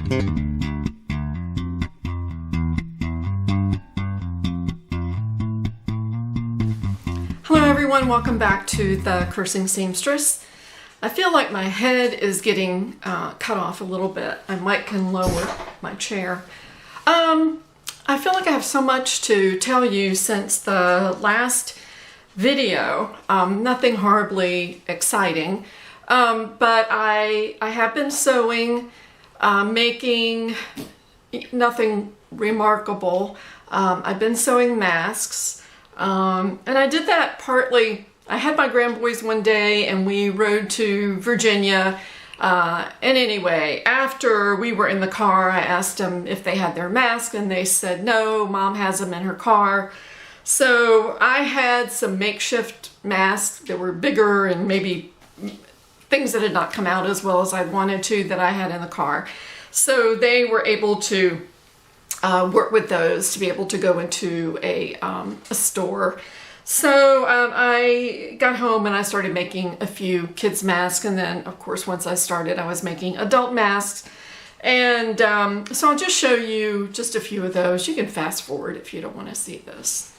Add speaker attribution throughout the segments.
Speaker 1: Hello everyone, welcome back to the Cursing Seamstress. I feel like my head is getting cut off a little bit. I might can lower my chair. I feel like I have so much to tell you since the last video. Nothing horribly exciting, but I have been sewing, making nothing remarkable. I've been sewing masks, and I did that partly. I had my grandboys one day and we rode to Virginia. And anyway, after we were in the car, I asked them if they had their mask and they said no, Mom has them in her car. So I had some makeshift masks that were bigger and maybe things that had not come out as well as I wanted to that I had in the car. So they were able to work with those to be able to go into a store. So I got home and I started making a few kids masks, and then of course once I started I was making adult masks, and so I'll just show you just a few of those. You can fast forward if you don't want to see this.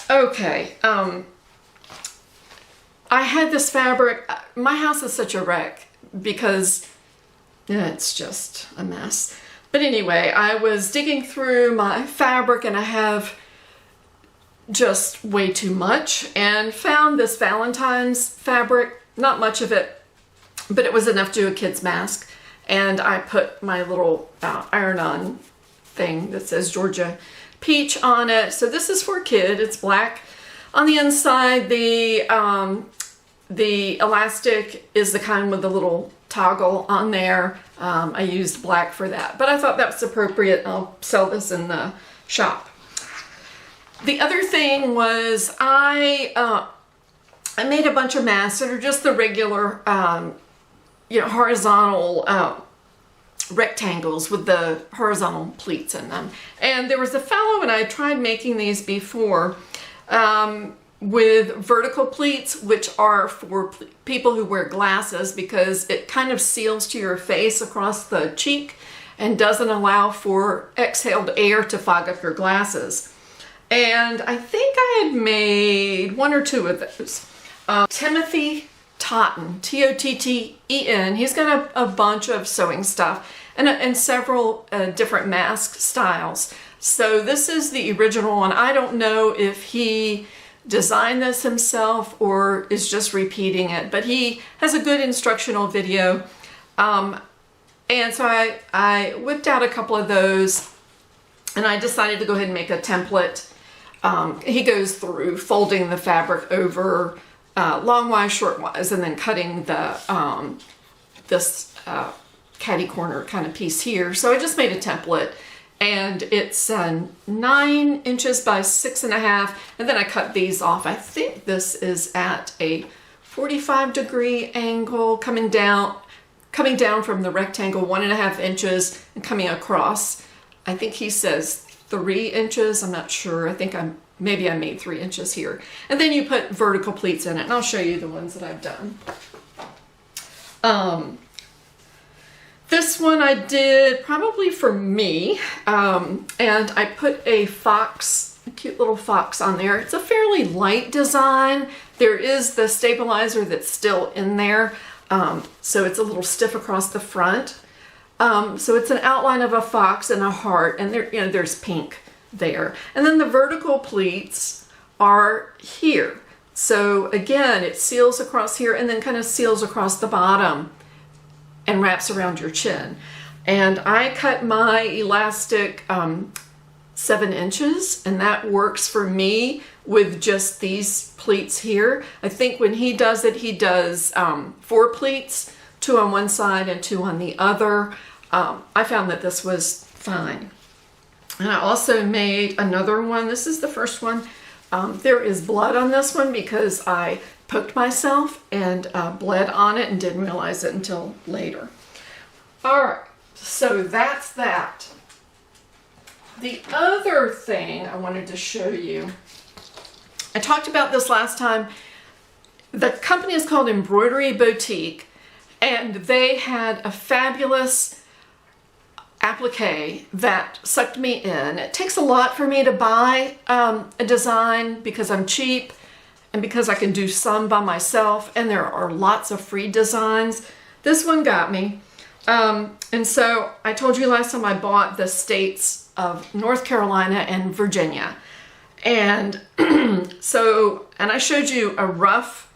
Speaker 1: Okay, I had this fabric. My house is such a wreck because it's just a mess. But anyway, I was digging through my fabric and I have just way too much, and found this Valentine's fabric, not much of it, but it was enough to do a kid's mask. And I put my little iron-on thing that says Georgia Peach on it. So this is for a kid. It's black on the inside. The elastic is the kind with the little toggle on there. I used black for that, but I thought that was appropriate. I'll sell this in the shop. The other thing was I made a bunch of masks that are just the regular, horizontal rectangles with the horizontal pleats in them. And there was a fellow, and I tried making these before, with vertical pleats, which are for people who wear glasses because it kind of seals to your face across the cheek and doesn't allow for exhaled air to fog up your glasses. And I think I had made one or two of those. Timothy Totten, T-O-T-T-E-N, he's got a bunch of sewing stuff and several different mask styles. So this is the original one. I don't know if he designed this himself or is just repeating it, but he has a good instructional video. And so I whipped out a couple of those, and I decided to go ahead and make a template. He goes through folding the fabric over long-wise, short-wise, and then cutting the this catty corner kind of piece here. So I just made a template, and it's 9 inches by 6.5, and then I cut these off. I think this is at a 45-degree angle, coming down from the rectangle 1.5 inches and coming across. I think he says 3 inches. I'm not sure. I think maybe I made 3 inches here. And then you put vertical pleats in it, and I'll show you the ones that I've done. This one I did probably for me, and I put a cute little fox on there. It's a fairly light design. There is the stabilizer that's still in there, so it's a little stiff across the front. So it's an outline of a fox and a heart, and there's pink there. And then the vertical pleats are here. So again, it seals across here and then kind of seals across the bottom and wraps around your chin. And I cut my elastic 7 inches, and that works for me with just these pleats here. I think when he does it, he does 4 pleats, 2 on one side and 2 on the other. I found that this was fine. And I also made another one. This is the first one. There is blood on this one because I poked myself and bled on it and didn't realize it until later. All right, so that's that. The other thing I wanted to show you, I talked about this last time. The company is called Embroidery Boutique, And they had a fabulous applique that sucked me in. It takes a lot for me to buy a design because I'm cheap and because I can do some by myself, and there are lots of free designs. This one got me. And so I told you last time I bought the states of North Carolina and Virginia. And and I showed you a rough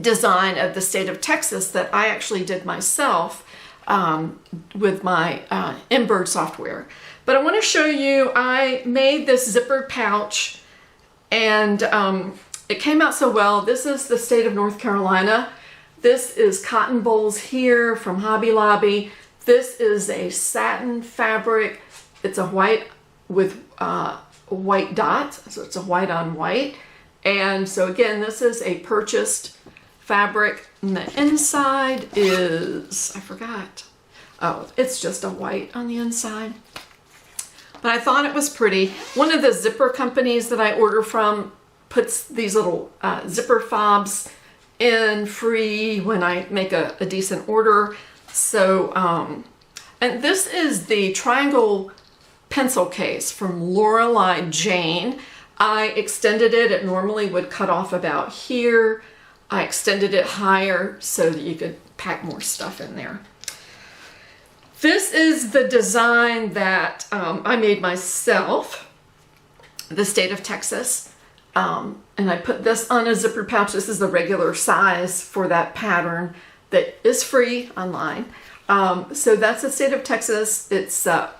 Speaker 1: design of the state of Texas that I actually did myself with my Embird software. But I want to show you, I made this zippered pouch, and it came out so well. This is the state of North Carolina. This is cotton bowls here from Hobby Lobby. This is a satin fabric. It's a white with white dots, so it's a white on white. And so again, this is a purchased fabric, and the inside is, I forgot. Oh, it's just a white on the inside. But I thought it was pretty. One of the zipper companies that I order from puts these little zipper fobs in free when I make a decent order. So, and this is the triangle pencil case from Lorelei Jayne. I extended it. It normally would cut off about here. I extended it higher so that you could pack more stuff in there. This is the design that I made myself, the state of Texas. And I put this on a zipper pouch. This is the regular size for that pattern that is free online. So that's the state of Texas. It's a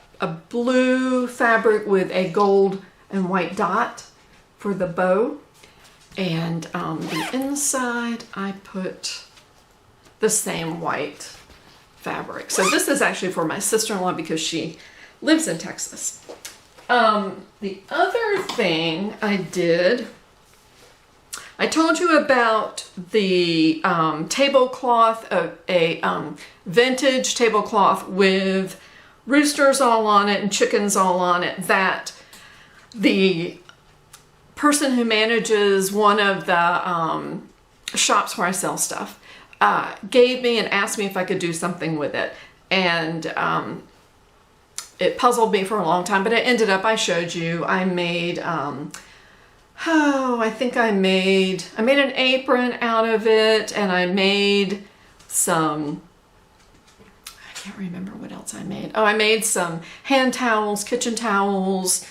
Speaker 1: blue fabric with a gold and white dot for the bow. And the inside, I put the same white fabric. So this is actually for my sister-in-law because she lives in Texas. The other thing I did, I told you about the tablecloth, a vintage tablecloth with roosters all on it and chickens all on it, that the person who manages one of the shops where I sell stuff gave me and asked me if I could do something with it. And it puzzled me for a long time, but it ended up, I showed you, I made, I think I made an apron out of it, and I made some, I can't remember what else I made. Oh, I made some hand towels, kitchen towels,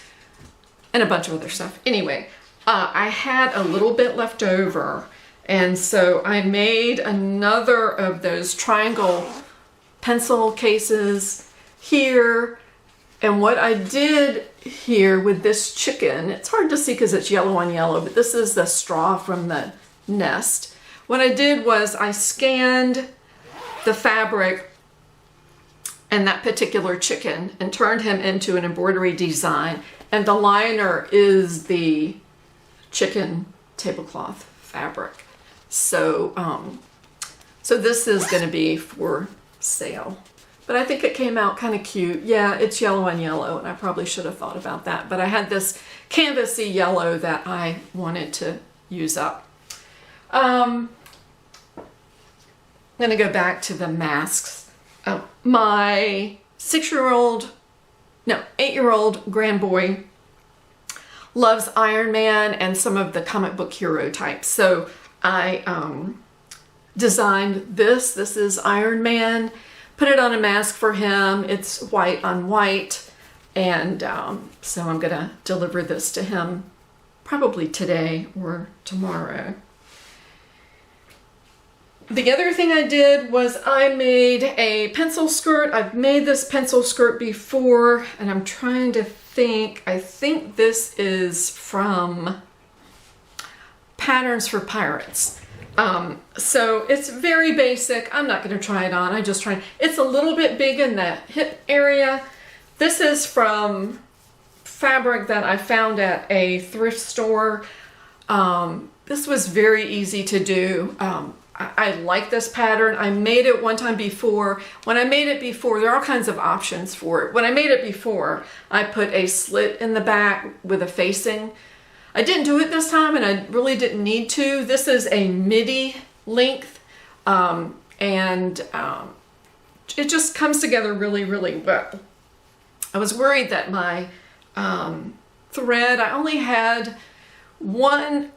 Speaker 1: and a bunch of other stuff. Anyway, I had a little bit left over, and so I made another of those triangle pencil cases here. And what I did here with this chicken, it's hard to see because it's yellow on yellow, but this is the straw from the nest. What I did was I scanned the fabric and that particular chicken and turned him into an embroidery design. And the liner is the chicken tablecloth fabric. So, so this is going to be for sale. But I think it came out kind of cute. Yeah, it's yellow on yellow, and I probably should have thought about that. But I had this canvasy yellow that I wanted to use up. I'm going to go back to the masks. My 8-year-old grandboy loves Iron Man and some of the comic book hero types. So I designed this. This is Iron Man. Put it on a mask for him. It's white on white. And so I'm going to deliver this to him probably today or tomorrow. The other thing I did was I made a pencil skirt. I've made this pencil skirt before, and I'm trying to think. I think this is from Patterns for Pirates. So it's very basic. I'm not going to try it on. I just try. It's a little bit big in the hip area. This is from fabric that I found at a thrift store. This was very easy to do. I like this pattern. I made it one time before. When I made it before, there are all kinds of options for it. When I made it before, I put a slit in the back with a facing. I didn't do it this time, and I really didn't need to. This is a midi length It just comes together really, really well. I was worried that my thread, I only had one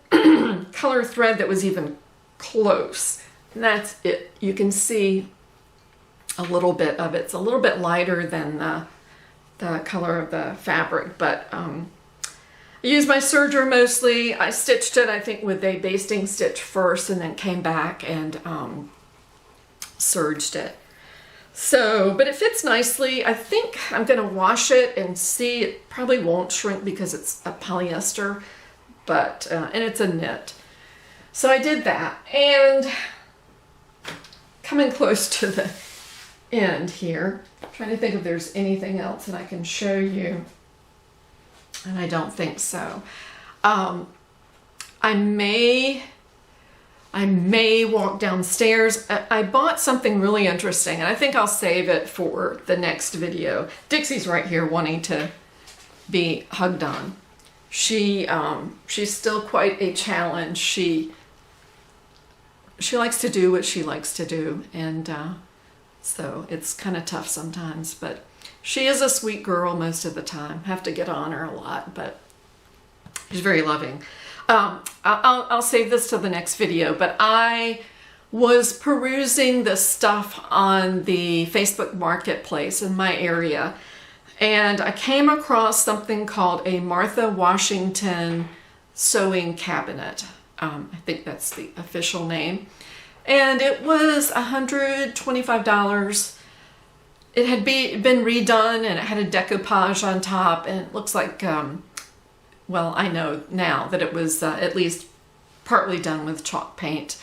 Speaker 1: color thread that was even close. And that's it. You can see a little bit of it. It's a little bit lighter than the color of the fabric, but I used my serger mostly. I stitched it, I think, with a basting stitch first and then came back and serged it. So, but it fits nicely. I think I'm going to wash it and see. It probably won't shrink because it's a polyester, but, and it's a knit. So I did that, and coming close to the end here, I'm trying to think if there's anything else that I can show you, and I don't think so. I may walk downstairs. I bought something really interesting, and I think I'll save it for the next video. Dixie's right here wanting to be hugged on. She's still quite a challenge. She likes to do what she likes to do, and so it's kind of tough sometimes, but she is a sweet girl most of the time. Have to get on her a lot, but she's very loving. I'll save this till the next video, but I was perusing the stuff on the Facebook Marketplace in my area, and I came across something called a Martha Washington sewing cabinet. I think that's the official name. And it was $125. It had been redone, and it had a decoupage on top, and it looks like, well, I know now that it was at least partly done with chalk paint.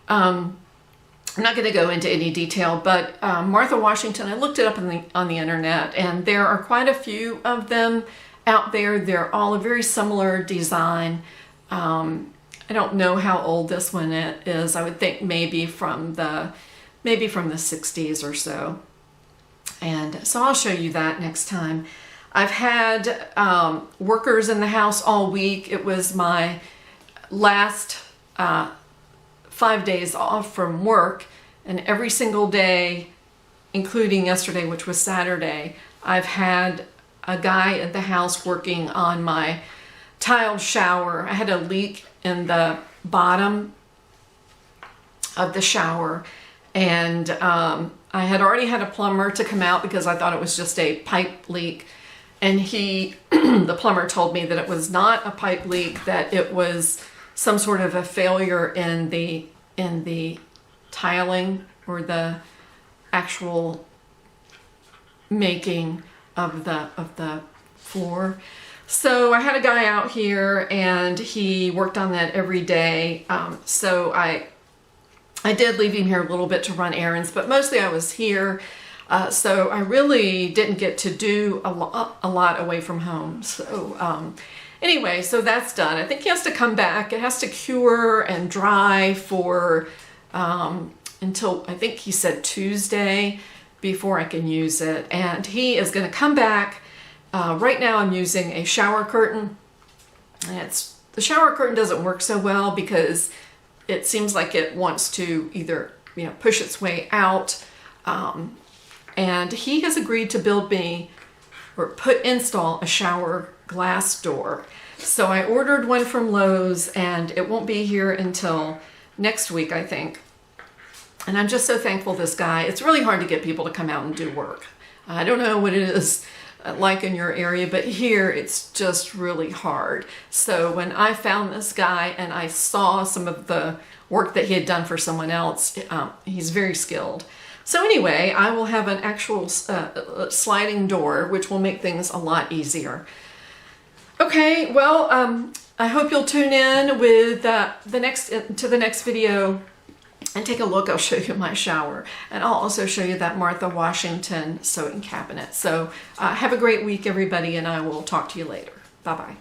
Speaker 1: I'm not going to go into any detail, but Martha Washington, I looked it up on the internet, and there are quite a few of them out there. They're all a very similar design. I don't know how old this one is. I would think maybe from the 60s or so. And so I'll show you that next time. I've had workers in the house all week. It was my last 5 days off from work, and every single day, including yesterday, which was Saturday, I've had a guy at the house working on my tile shower. I had a leak in the bottom of the shower, and I had already had a plumber to come out because I thought it was just a pipe leak, and the plumber told me that it was not a pipe leak, that it was some sort of a failure in the tiling or the actual making of the floor. So I had a guy out here, and he worked on that every day. So I did leave him here a little bit to run errands, but mostly I was here. So I really didn't get to do a lot away from home. So anyway, so that's done. I think he has to come back. It has to cure and dry for until, I think he said Tuesday, before I can use it. And he is going to come back. Right now I'm using a shower curtain, and the shower curtain doesn't work so well because it seems like it wants to either, push its way out, and he has agreed to build me or install a shower glass door. So I ordered one from Lowe's, and it won't be here until next week, I think. And I'm just so thankful this guy. It's really hard to get people to come out and do work. I don't know what it is like in your area, but here it's just really hard. So when I found this guy and I saw some of the work that he had done for someone else, he's very skilled. So anyway, I will have an actual sliding door, which will make things a lot easier. Okay, well, I hope you'll tune in with to the next video and take a look. I'll show you my shower, and I'll also show you that Martha Washington sewing cabinet. So have a great week, everybody, and I will talk to you later. Bye-bye.